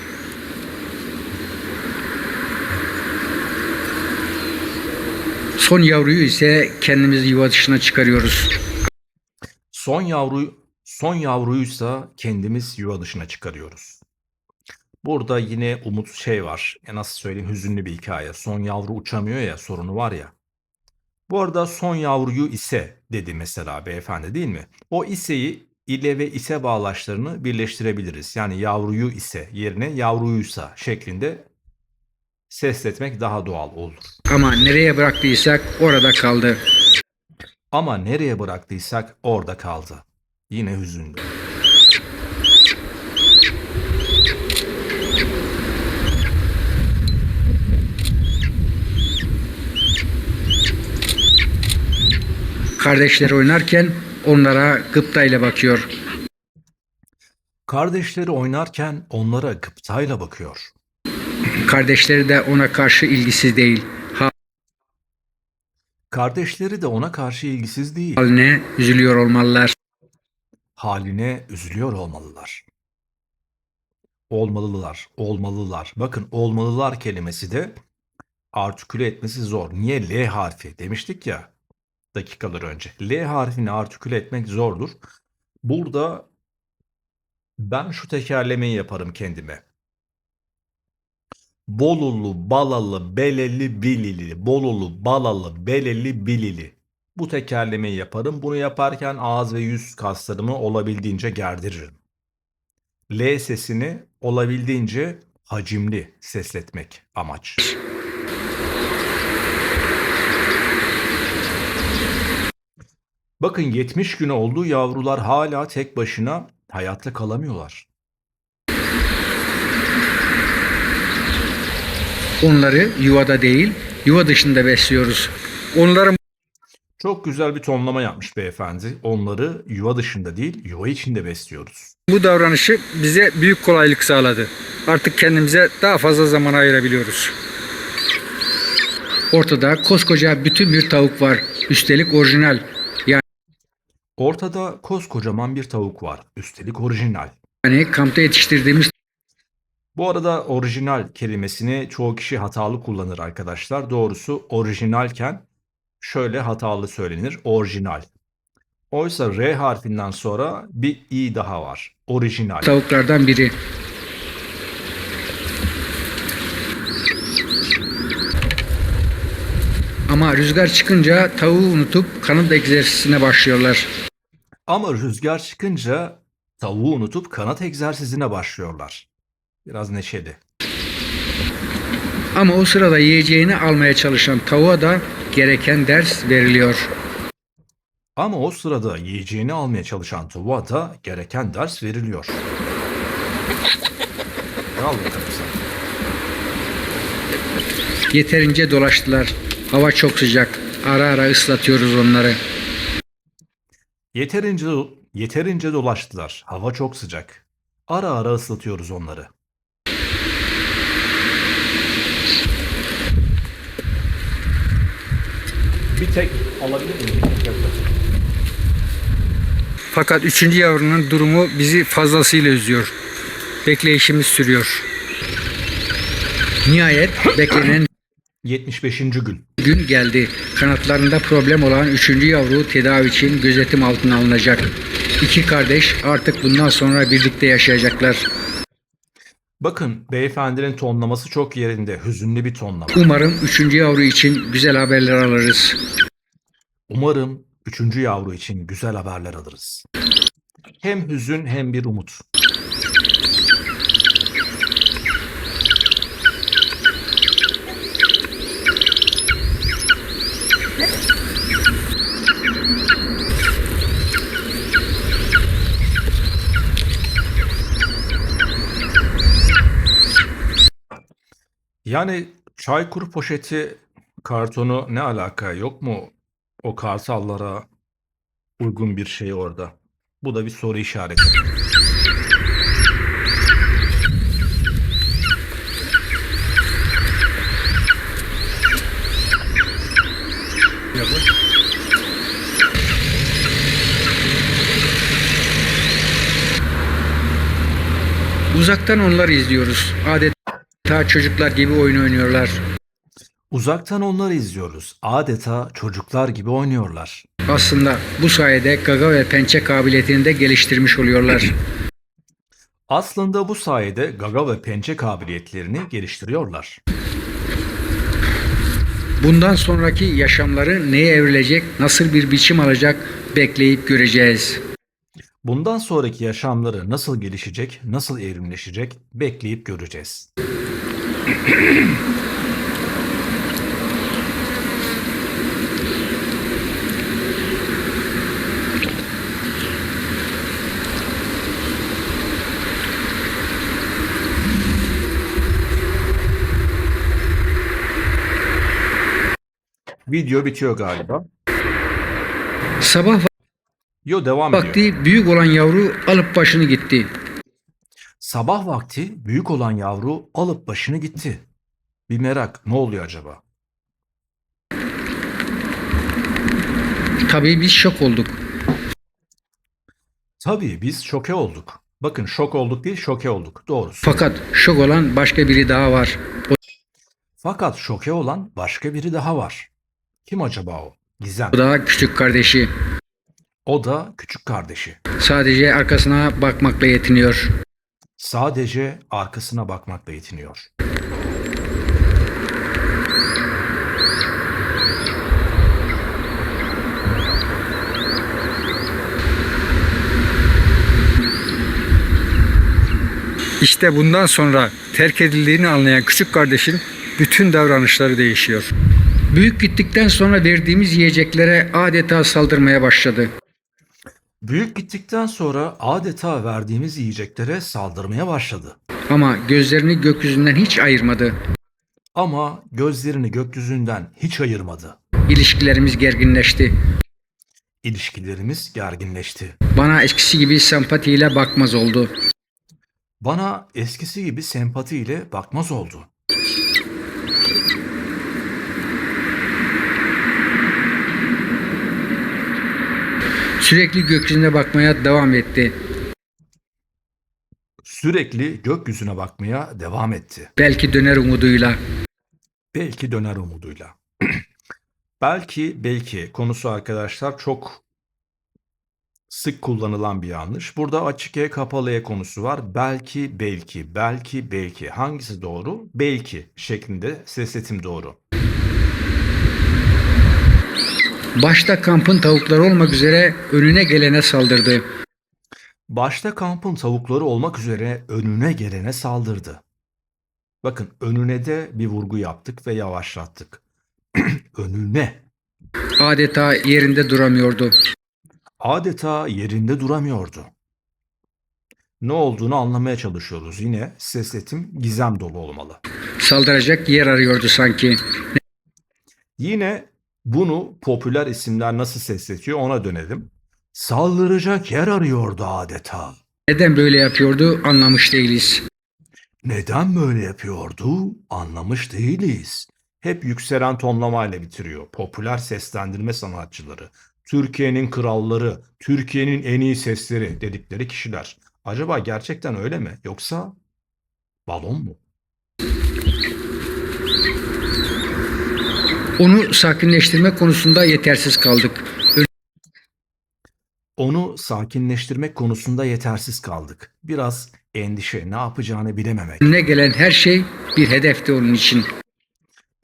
Son yavruyu ise kendimiz yuva dışına çıkarıyoruz. Son yavruysa kendimiz yuva dışına çıkarıyoruz. Burada yine var. Nasıl söyleyeyim, hüzünlü bir hikaye. Son yavru uçamıyor ya, sorunu var ya. Bu arada son yavruyu ise dedi mesela beyefendi, değil mi? O iseyi ile ve ise bağlaçlarını birleştirebiliriz. Yani yavruyu ise yerine yavruysa şeklinde sesletmek daha doğal olur. Ama nereye bıraktıysak orada kaldı. Ama nereye bıraktıysak orada kaldı. Yine hüzünlü. Kardeşleri oynarken onlara gıptayla bakıyor. Kardeşleri oynarken onlara gıptayla bakıyor. Kardeşleri de ona karşı ilgisiz değil. Kardeşleri de ona karşı ilgisiz değil. Haline üzülüyor olmalılar. Haline üzülüyor olmalılar. Olmalılar. Bakın, olmalılar kelimesi de artiküle etmesi zor. Niye? L harfi demiştik ya dakikalar önce. L harfini artiküle etmek zordur. Burada ben şu tekerlemeyi yaparım kendime. Bolulu, balalı, beleli, bilili. Bolulu, balalı, beleli, bilili. Bu tekerlemeyi yaparım. Bunu yaparken ağız ve yüz kaslarımı olabildiğince gerdiririm. L sesini olabildiğince hacimli sesletmek amaç. Bakın, 70 gün oldu, yavrular hala tek başına hayatta kalamıyorlar. Onları yuvada değil, yuva dışında besliyoruz. Onların Çok güzel bir tonlama yapmış beyefendi. Onları yuva dışında değil, yuva içinde besliyoruz. bu davranışı bize büyük kolaylık sağladı. Artık kendimize daha fazla zaman ayırabiliyoruz. Ortada koskoca bütün bir tavuk var. Üstelik orijinal. Ortada koskocaman bir tavuk var. Üstelik orijinal. Yani kampta yetiştirdiğimiz Bu arada orijinal kelimesini çoğu kişi hatalı kullanır arkadaşlar. Doğrusu orijinalken şöyle hatalı söylenir: orijinal. Oysa R harfinden sonra bir i daha var. Orijinal. tavuklardan biri. Ama rüzgar çıkınca tavuğu unutup kanat egzersizine başlıyorlar. Ama rüzgar çıkınca tavuğu unutup kanat egzersizine başlıyorlar. Biraz neşeli. Ama o sırada yiyeceğini almaya çalışan tavuğa da gereken ders veriliyor. Ama o sırada yiyeceğini almaya çalışan tavuğa da gereken ders veriliyor. Al bakalım sen. Yeterince dolaştılar. Hava çok sıcak. Ara ara ıslatıyoruz onları. Yeterince dolaştılar. Hava çok sıcak. Ara ara ıslatıyoruz onları. Bir tek alabilir miyim? Fakat üçüncü yavrunun durumu bizi fazlasıyla üzüyor. Bekleyişimiz sürüyor. Nihayet beklenen 75. gün. gün geldi. Kanatlarında problem olan üçüncü yavru tedavi için gözetim altına alınacak. İki kardeş artık bundan sonra birlikte yaşayacaklar. Bakın, beyefendinin tonlaması çok yerinde. Hüzünlü bir tonlama. Umarım üçüncü yavru için güzel haberler alırız. Umarım 3. yavru için güzel haberler alırız. Hem hüzün hem bir umut. Yani Çaykur poşeti kartonu ne alaka, yok mu o kartallara uygun bir şey orada? Bu da bir soru işareti. Uzaktan onları izliyoruz. Adeta çocuklar gibi oyun oynuyorlar. Uzaktan onları izliyoruz. Adeta çocuklar gibi oynuyorlar. Aslında bu sayede gaga ve pençe kabiliyetini de geliştirmiş oluyorlar. Aslında bu sayede gaga ve pençe kabiliyetlerini geliştiriyorlar. Bundan sonraki yaşamları neye evrilecek, nasıl bir biçim alacak bekleyip göreceğiz. Bundan sonraki yaşamları nasıl gelişecek, nasıl evrimleşecek bekleyip göreceğiz. Video bitiyor galiba. Sabah Yo, devam ediyor. vakti büyük olan yavru alıp başını gitti. Sabah vakti büyük olan yavru alıp başını gitti. Bir merak, ne oluyor acaba? Tabii biz şok olduk. Tabii biz şoke olduk. Bakın, şok olduk değil, şoke olduk. Doğrusu. Fakat şok olan başka biri daha var. Fakat şoke olan başka biri daha var. Kim acaba o? Gizem. O da küçük kardeşi. O da küçük kardeşi. Sadece arkasına bakmakla yetiniyor. Sadece arkasına bakmakla yetiniyor. İşte bundan sonra terk edildiğini anlayan küçük kardeşin bütün davranışları değişiyor. Büyük gittikten sonra verdiğimiz yiyeceklere adeta saldırmaya başladı. Büyük gittikten sonra adeta verdiğimiz yiyeceklere saldırmaya başladı. Ama gözlerini gökyüzünden hiç ayırmadı. Ama gözlerini gökyüzünden hiç ayırmadı. İlişkilerimiz gerginleşti. İlişkilerimiz gerginleşti. Bana eskisi gibi sempatiyle bakmaz oldu. Bana eskisi gibi sempatiyle bakmaz oldu. Sürekli gökyüzüne bakmaya devam etti. Sürekli gökyüzüne bakmaya devam etti. Belki döner umuduyla. Belki döner umuduyla. Belki konusu arkadaşlar çok sık kullanılan bir yanlış. Burada açık E kapalı E konusu var. Belki. Hangisi doğru? Belki şeklinde sesletim doğru. Başta kampın tavukları olmak üzere önüne gelene saldırdı. Başta kampın tavukları olmak üzere önüne gelene saldırdı. Bakın, önüne de bir vurgu yaptık ve yavaşlattık. Önüne. Adeta yerinde duramıyordu. Adeta yerinde duramıyordu. Ne olduğunu anlamaya çalışıyoruz. Yine sesletim gizem dolu olmalı. Saldıracak yer arıyordu sanki. Yine bunu popüler isimler nasıl sesletiyor ona dönelim. Saldıracak yer arıyordu adeta. Neden böyle yapıyordu anlamış değiliz. Neden böyle yapıyordu anlamış değiliz. Hep yükselen tonlamayla bitiriyor. Popüler seslendirme sanatçıları, Türkiye'nin kralları, Türkiye'nin en iyi sesleri dedikleri kişiler. Acaba gerçekten öyle mi? Yoksa balon mu? Onu sakinleştirme konusunda yetersiz kaldık. Onu sakinleştirmek konusunda yetersiz kaldık. Biraz endişe, ne yapacağını bilememek. Önüne gelen her şey bir hedefti onun için.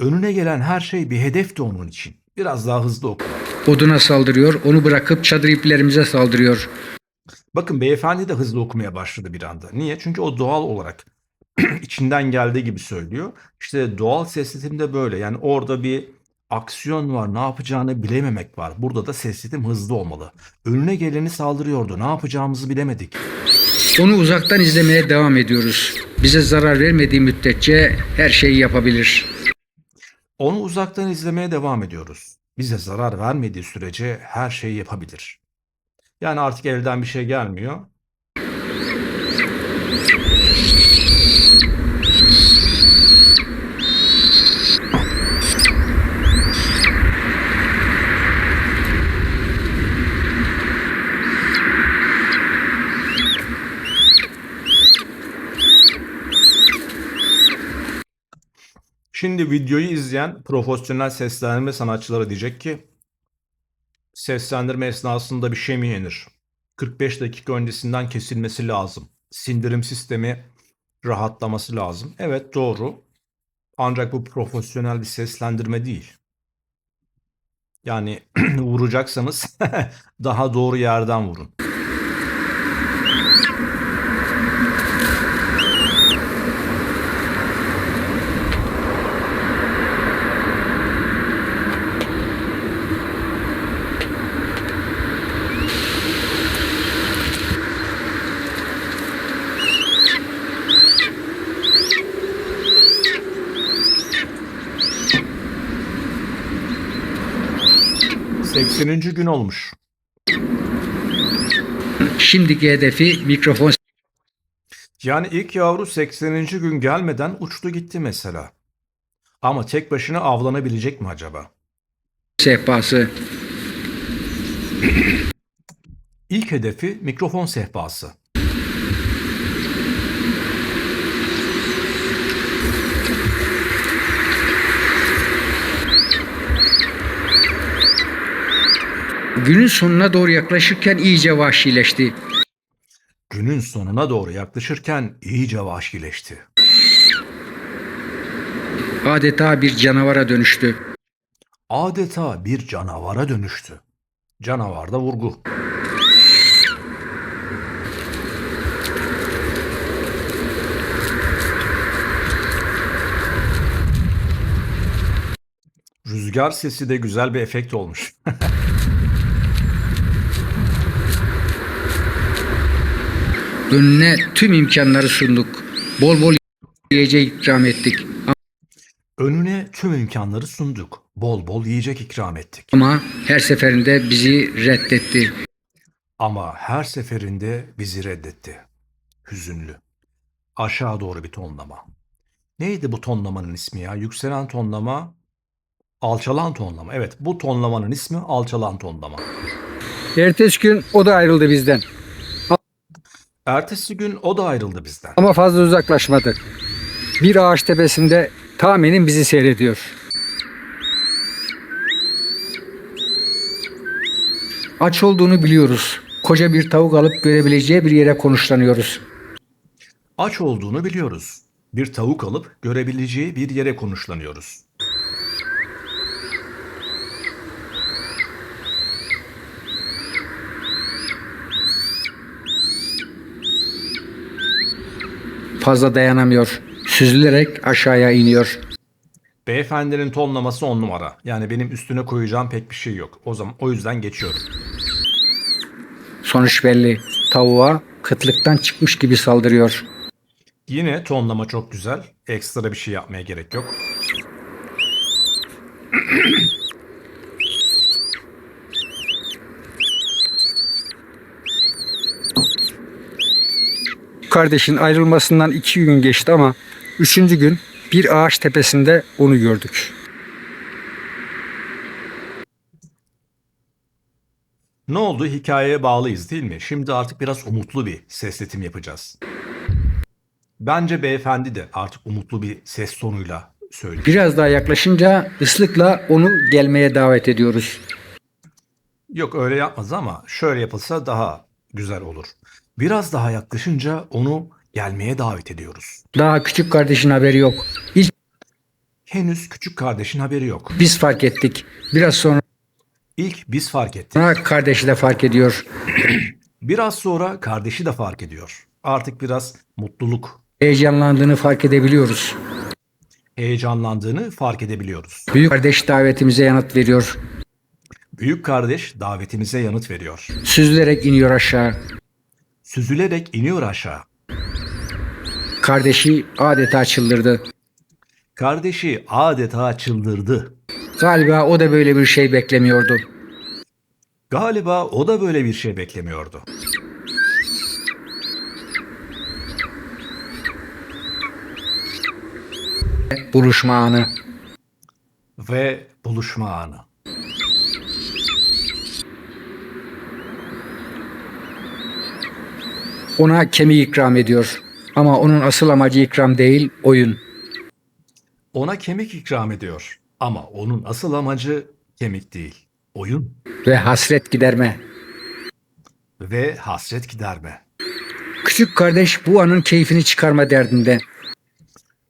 Önüne gelen her şey bir hedefti onun için. Biraz daha hızlı oku. Oduna saldırıyor, onu bırakıp çadır iplerimize saldırıyor. Bakın, beyefendi de hızlı okumaya başladı bir anda. Niye? Çünkü o doğal olarak içinden geldiği gibi söylüyor. İşte doğal sesletimde böyle. Yani orada bir aksiyon var, ne yapacağını bilememek var. Burada da sesletim hızlı olmalı. Önüne geleni saldırıyordu. Ne yapacağımızı bilemedik. Onu uzaktan izlemeye devam ediyoruz. Bize zarar vermediği müddetçe her şeyi yapabilir. Onu uzaktan izlemeye devam ediyoruz. Bize zarar vermediği sürece her şeyi yapabilir. Yani artık elden bir şey gelmiyor. Şimdi videoyu izleyen profesyonel seslendirme sanatçıları diyecek ki seslendirme esnasında bir şey mi yenir? 45 dakika öncesinden kesilmesi lazım. Sindirim sistemi rahatlaması lazım. Evet, doğru. Ancak bu profesyonel bir seslendirme değil. Yani vuracaksanız daha doğru yerden vurun. ...80. gün olmuş. Şimdiki hedefi mikrofon Yani ilk yavru 80. gün gelmeden uçtu gitti mesela. Ama tek başına avlanabilecek mi acaba? sehpası. İlk hedefi mikrofon sehpası. Günün sonuna doğru yaklaşırken iyice vahşileşti. Günün sonuna doğru yaklaşırken iyice vahşileşti. Adeta bir canavara dönüştü. Adeta bir canavara dönüştü. Canavarda vurgu. Rüzgar sesi de güzel bir efekt olmuş. Önüne tüm imkanları sunduk. Bol bol yiyecek ikram ettik. Önüne tüm imkanları sunduk. Bol bol yiyecek ikram ettik. Ama her seferinde bizi reddetti. Ama her seferinde bizi reddetti. Hüzünlü. Aşağı doğru bir tonlama. Neydi bu tonlamanın ismi ya? Yükselen tonlama, alçalan tonlama. Evet, bu tonlamanın ismi alçalan tonlama. Ertesi gün o da ayrıldı bizden. Ertesi gün o da ayrıldı bizden. Ama fazla uzaklaşmadı. Bir ağaç tepesinde tahminim bizi seyrediyor. Aç olduğunu biliyoruz. Koca bir tavuk alıp görebileceği bir yere konuşlanıyoruz. Aç olduğunu biliyoruz. Bir tavuk alıp görebileceği bir yere konuşlanıyoruz. Fazla dayanamıyor. Süzülerek aşağıya iniyor. Beyefendinin tonlaması 10 numara. Yani benim üstüne koyacağım pek bir şey yok. O yüzden geçiyorum. Sonuç belli. Tavuğa kıtlıktan çıkmış gibi saldırıyor. Yine tonlama çok güzel. Ekstra bir şey yapmaya gerek yok. Kardeşin ayrılmasından 2 gün geçti ama 3. gün bir ağaç tepesinde onu gördük. Ne oldu? Hikayeye bağlıyız değil mi? Şimdi artık biraz umutlu bir sesletim yapacağız. Bence beyefendi de artık umutlu bir ses tonuyla söylüyor. Biraz daha yaklaşınca ıslıkla onu gelmeye davet ediyoruz. Yok, öyle yapmaz ama şöyle yapılsa daha güzel olur. Biraz daha yaklaşınca onu gelmeye davet ediyoruz. Daha küçük kardeşin haberi yok. İlk Henüz küçük kardeşin haberi yok. biz fark ettik. Biraz sonra İlk biz fark ettik. kardeşi de fark ediyor. Biraz sonra kardeşi de fark ediyor. Artık biraz mutluluk, Heyecanlandığını fark edebiliyoruz. heyecanlandığını fark edebiliyoruz. Büyük kardeş davetimize yanıt veriyor. Büyük kardeş davetimize yanıt veriyor. Süzülerek iniyor aşağı. Süzülerek iniyor aşağı. Kardeşi adeta çıldırdı. Kardeşi adeta çıldırdı. Galiba o da böyle bir şey beklemiyordu. Galiba o da böyle bir şey beklemiyordu. Buluşma anı. Ve buluşma anı. Ona kemik ikram ediyor. Ama onun asıl amacı ikram değil, oyun. Ona kemik ikram ediyor. Ama onun asıl amacı kemik değil. Oyun ve hasret giderme. ve hasret giderme. Küçük kardeş bu anın keyfini çıkarma derdinde.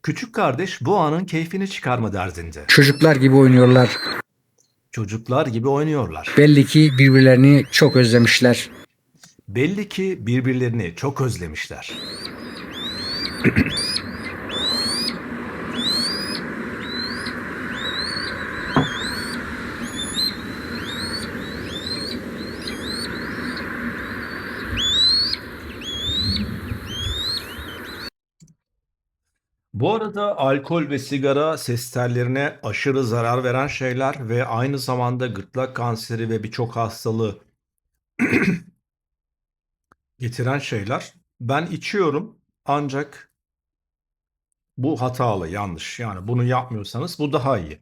Küçük kardeş bu anın keyfini çıkarma derdinde. Çocuklar gibi oynuyorlar. Çocuklar gibi oynuyorlar. Belli ki birbirlerini çok özlemişler. Belli ki birbirlerini çok özlemişler. Bu arada alkol ve sigara ses tellerine aşırı zarar veren şeyler ve aynı zamanda gırtlak kanseri ve birçok hastalığı getiren şeyler. Ben içiyorum ancak bu hatalı, yanlış. Yani bunu yapmıyorsanız bu daha iyi.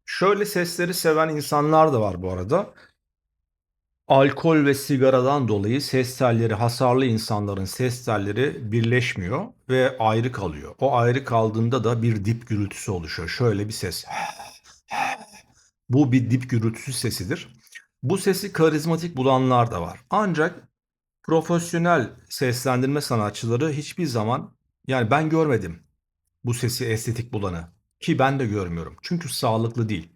Şöyle sesleri seven insanlar da var bu arada. Alkol ve sigaradan dolayı ses telleri, hasarlı insanların ses telleri birleşmiyor ve ayrı kalıyor. O ayrı kaldığında da bir dip gürültüsü oluşuyor. Şöyle bir ses. Bu bir dip gürültüsü sesidir. Bu sesi karizmatik bulanlar da var. Ancak profesyonel seslendirme sanatçıları hiçbir zaman, yani ben görmedim bu sesi estetik bulanı, ki ben de görmüyorum. Çünkü sağlıklı değil.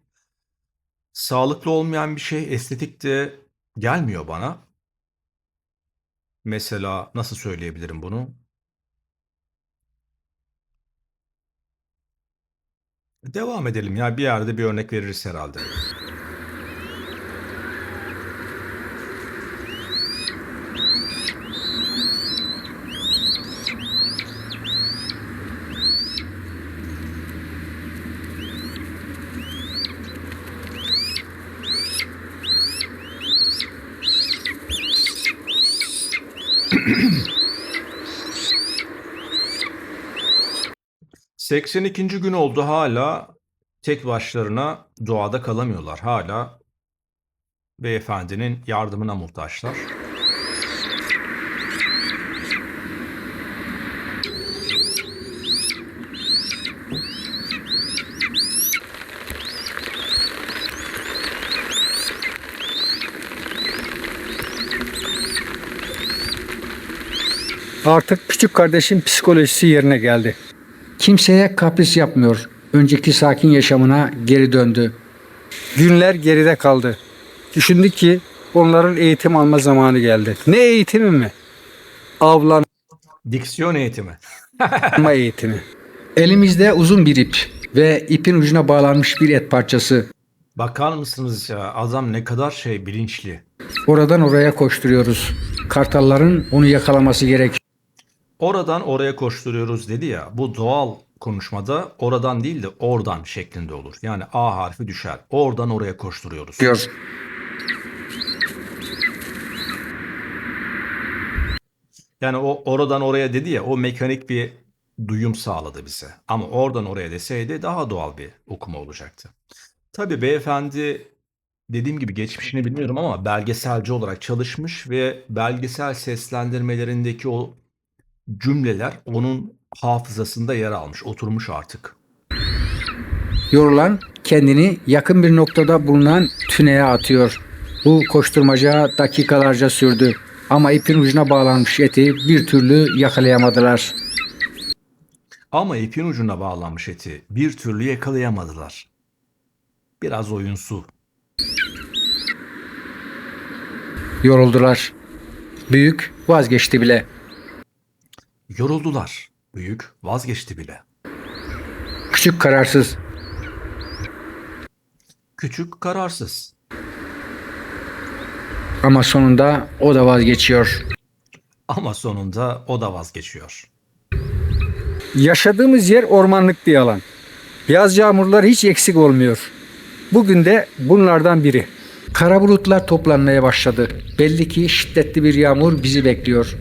Sağlıklı olmayan bir şey estetik de gelmiyor bana. Mesela nasıl söyleyebilirim bunu? Devam edelim ya, bir yerde bir örnek veririz herhalde. ...82. gün oldu, hala tek başlarına doğada kalamıyorlar. Hala beyefendinin yardımına muhtaçlar. Artık küçük kardeşin psikolojisi yerine geldi. Kimseye kapris yapmıyor. Önceki sakin yaşamına geri döndü. Günler geride kaldı. Düşündü ki onların eğitim alma zamanı geldi. Ne eğitimi mi? Avlanma Diksiyon eğitimi. eğitimi. Elimizde uzun bir ip ve ipin ucuna bağlanmış bir et parçası. Bakar mısınız ya, adam ne kadar bilinçli. Oradan oraya koşturuyoruz. Kartalların onu yakalaması gerek. Oradan oraya koşturuyoruz dedi ya, bu doğal konuşmada oradan değil de oradan şeklinde olur. Yani A harfi düşer. Oradan oraya koşturuyoruz. Diyor. Yani o oradan oraya dedi ya, o mekanik bir duyum sağladı bize. Ama oradan oraya deseydi daha doğal bir okuma olacaktı. Tabii beyefendi, dediğim gibi geçmişini bilmiyorum ama belgeselci olarak çalışmış ve belgesel seslendirmelerindeki o cümleler onun hafızasında yer almış, oturmuş artık. Yorulan kendini yakın bir noktada bulunan tüneye atıyor. Bu koşturmaca dakikalarca sürdü. Ama ipin ucuna bağlanmış eti bir türlü yakalayamadılar. Ama ipin ucuna bağlanmış eti bir türlü yakalayamadılar. Biraz oyunsu. Yoruldular. Büyük vazgeçti bile. Yoruldular. Büyük vazgeçti bile. Küçük kararsız. Küçük kararsız. Ama sonunda o da vazgeçiyor. Ama sonunda o da vazgeçiyor. Yaşadığımız yer ormanlık bir alan. Yaz yağmurlar hiç eksik olmuyor. Bugün de bunlardan biri. Kara bulutlar toplanmaya başladı. Belli ki şiddetli bir yağmur bizi bekliyor.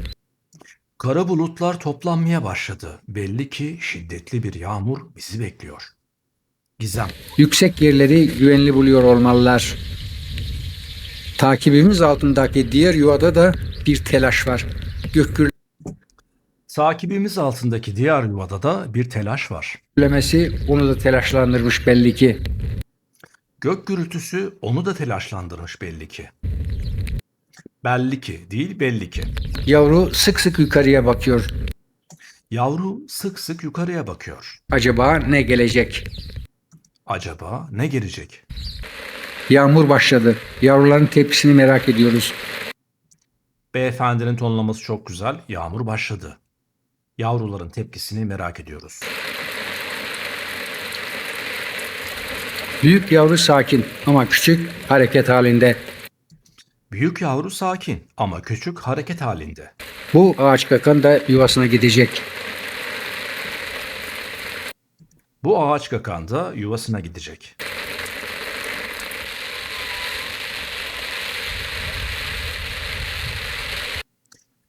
Kara bulutlar toplanmaya başladı. Belli ki şiddetli bir yağmur bizi bekliyor. Gizem. Yüksek yerleri güvenli buluyor olmalılar. Takibimiz altındaki diğer yuvada da bir telaş var. Gök Takibimiz altındaki diğer yuvada da bir telaş var. Söylemesi onu da telaşlandırmış belli ki. Gök gürültüsü onu da telaşlandırmış belli ki. Belli ki değil belli ki. Yavru sık sık yukarıya bakıyor. Yavru sık sık yukarıya bakıyor. Acaba ne gelecek? Acaba ne gelecek? Yağmur başladı. Yavruların tepkisini merak ediyoruz. Beyefendinin tonlaması çok güzel. Yağmur başladı. Yavruların tepkisini merak ediyoruz. Büyük yavru sakin ama küçük hareket halinde. Büyük yavru sakin ama küçük hareket halinde. Bu ağaç kakan da yuvasına gidecek. Bu ağaç kakan da yuvasına gidecek.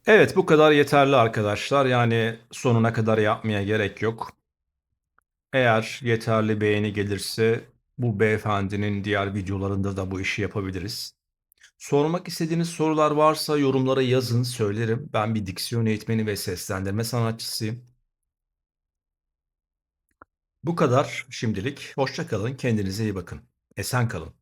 Evet, bu kadar yeterli arkadaşlar. Yani sonuna kadar yapmaya gerek yok. Eğer yeterli beğeni gelirse bu beyefendinin diğer videolarında da bu işi yapabiliriz. Sormak istediğiniz sorular varsa yorumlara yazın, söylerim. Ben bir diksiyon eğitmeni ve seslendirme sanatçısıyım. Bu kadar şimdilik. Hoşça kalın, kendinize iyi bakın. Esen kalın.